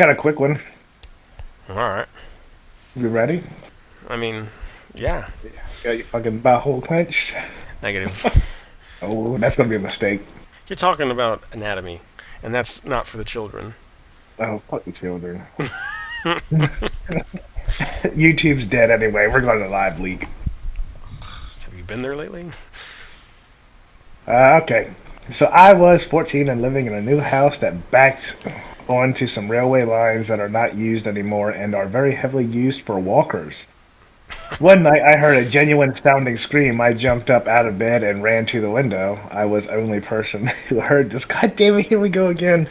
got a quick one. All right. You ready? I mean, yeah. Got your fucking butthole clenched? Negative. Oh, that's gonna be a mistake. You're talking about anatomy, and that's not for the children. Oh, fuck the children. YouTube's dead anyway. We're going to live leak. Have you been there lately? Okay. So I was 14 and living in a new house that backed onto some railway lines that are not used anymore and are very heavily used for walkers. One night I heard a genuine sounding scream. I jumped up out of bed and ran to the window. I was the only person who heard this. God damn it, here we go again.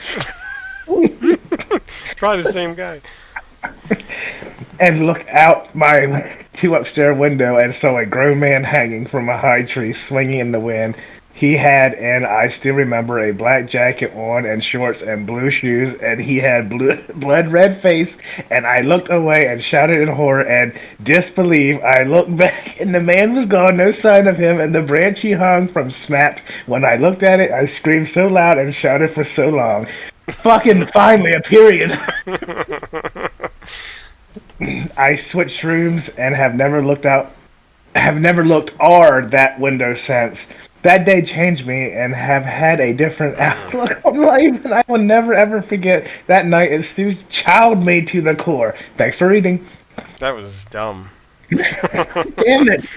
Probably the same guy. And looked out my two upstairs window and saw a grown man hanging from a high tree, swinging in the wind. He had, and I still remember, a black jacket on and shorts and blue shoes, and he had blood red face. And I looked away and shouted in horror and disbelief. I looked back, and the man was gone, no sign of him, and the branch he hung from snapped. When I looked at it, I screamed so loud and shouted for so long. Fucking finally, a period. I switched rooms and have never looked or that window since. That day changed me and have had a different outlook on life, and I will never ever forget that night. It still chilled me to the core. Thanks for reading. That was dumb. Damn it.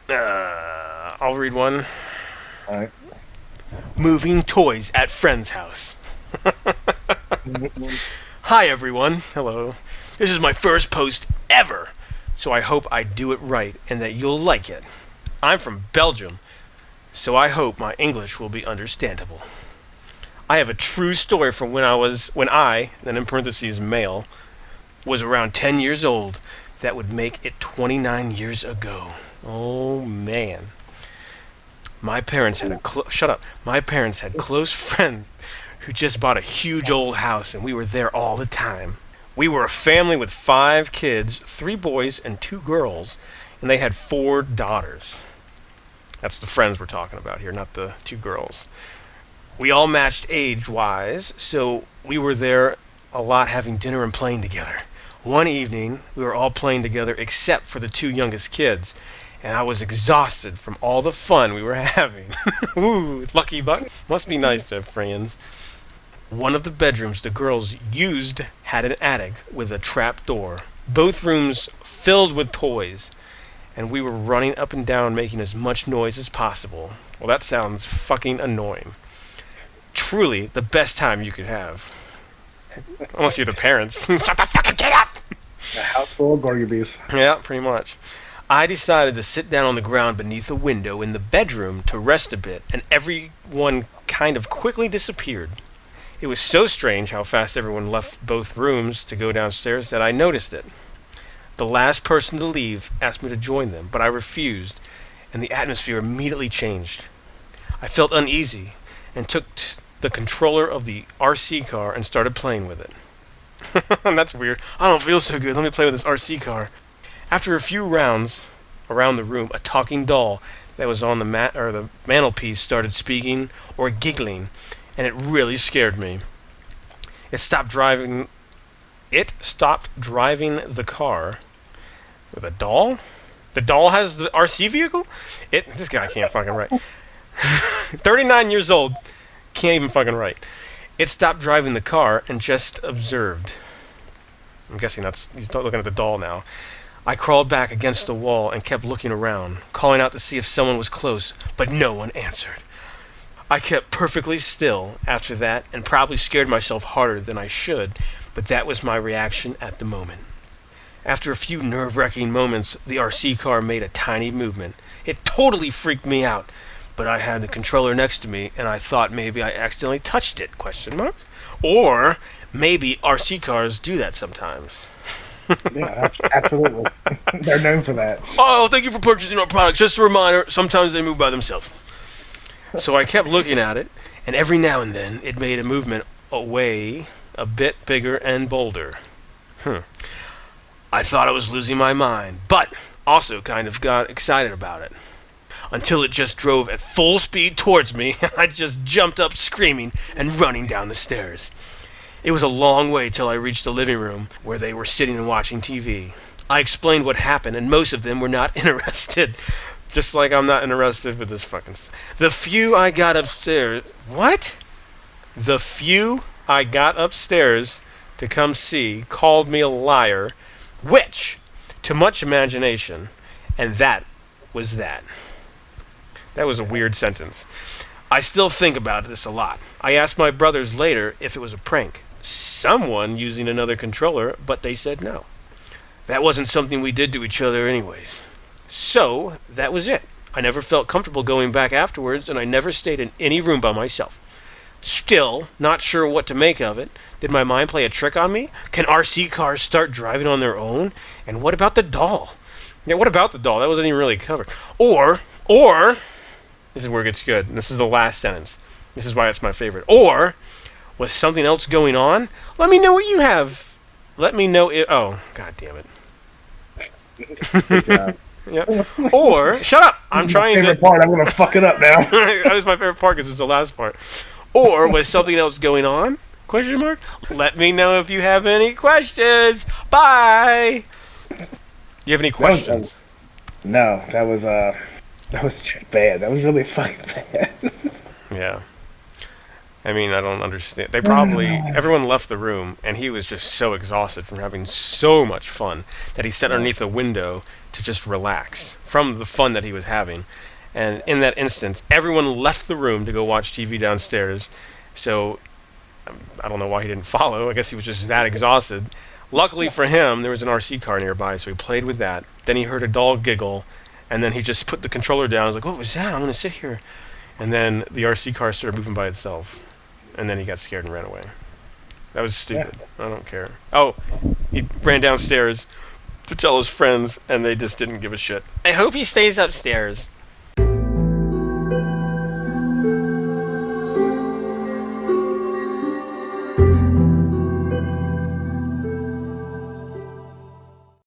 I'll read one. Alright. Moving toys at friend's house. Hi everyone. Hello. This is my first post ever, so I hope I do it right and that you'll like it. I'm from Belgium, so I hope my English will be understandable. I have a true story from when I, then in parentheses male, was around 10 years old. That would make it 29 years ago. Oh man. My parents had My parents had close friends who just bought a huge old house, and we were there all the time. We were a family with 5 kids, 3 boys and 2 girls, and they had 4 daughters. That's the friends we're talking about here, not the 2 girls. We all matched age-wise, so we were there a lot having dinner and playing together. One evening, we were all playing together except for the 2 youngest kids, and I was exhausted from all the fun we were having. Ooh, lucky buck. Must be nice to have friends. One of the bedrooms the girls used had an attic with a trap door. Both rooms filled with toys, and we were running up and down making as much noise as possible. Well, that sounds fucking annoying. Truly the best time you could have. Unless you're the parents. Shut the fucking kid up! A house full of Gorgabees. Yeah, pretty much. I decided to sit down on the ground beneath a window in the bedroom to rest a bit, and everyone kind of quickly disappeared. It was so strange how fast everyone left both rooms to go downstairs that I noticed it. The last person to leave asked me to join them, but I refused, and the atmosphere immediately changed. I felt uneasy and took the controller of the RC car and started playing with it. That's weird. I don't feel so good. Let me play with this RC car. After a few rounds around the room, a talking doll that was on the mantelpiece started speaking or giggling, and it really scared me. It stopped driving the car with a doll. The doll has the RC vehicle. This guy can't fucking write. 39 years old, can't even fucking write. It stopped driving the car and just observed. I'm guessing he's looking at the doll now. I crawled back against the wall and kept looking around, calling out to see if someone was close, but no one answered. I kept perfectly still after that and probably scared myself harder than I should, but that was my reaction at the moment. After a few nerve-wracking moments, the RC car made a tiny movement. It totally freaked me out, but I had the controller next to me and I thought maybe I accidentally touched it, ? Or maybe RC cars do that sometimes. Yeah, absolutely. They're known for that. Oh, thank you for purchasing our product. Just a reminder, sometimes they move by themselves. So I kept looking at it, and every now and then it made a movement away a bit bigger and bolder. I thought I was losing my mind, but also kind of got excited about it. Until it just drove at full speed towards me, I just jumped up screaming and running down the stairs. It was a long way till I reached the living room where they were sitting and watching TV. I explained what happened, and most of them were not interested. Just like I'm not interested with this fucking stuff. The few I got upstairs... What? The few I got upstairs to come see called me a liar, which, to much imagination, and that was that. That was a weird sentence. I still think about this a lot. I asked my brothers later if it was a prank. Someone using another controller, but they said no. That wasn't something we did to each other anyways. So, that was it. I never felt comfortable going back afterwards, and I never stayed in any room by myself. Still, not sure what to make of it. Did my mind play a trick on me? Can RC cars start driving on their own? And what about the doll? Yeah, what about the doll? That wasn't even really covered. Or, this is where it gets good. And this is the last sentence. This is why it's my favorite. Or, was something else going on? Let me know what you have. Let me know it. Oh, god damn it. Good job. Yeah. Or, shut up! I'm trying to... Favorite part, I'm gonna fuck it up now. That was my favorite part because it's the last part. Or, was something else going on? Question mark? Let me know if you have any questions. Bye! You have any questions? No, that was just bad. That was really fucking bad. Yeah. I mean, I don't understand. They probably... Everyone left the room, and he was just so exhausted from having so much fun that he sat underneath a window to just relax from the fun that he was having. And in that instance, everyone left the room to go watch TV downstairs. So, I don't know why he didn't follow. I guess he was just that exhausted. Luckily for him, there was an RC car nearby, so he played with that. Then he heard a doll giggle, and then he just put the controller down. He was like, what was that? I'm going to sit here. And then the RC car started moving by itself. And then he got scared and ran away. That was stupid. I don't care. Oh, he ran downstairs to tell his friends, and they just didn't give a shit. I hope he stays upstairs.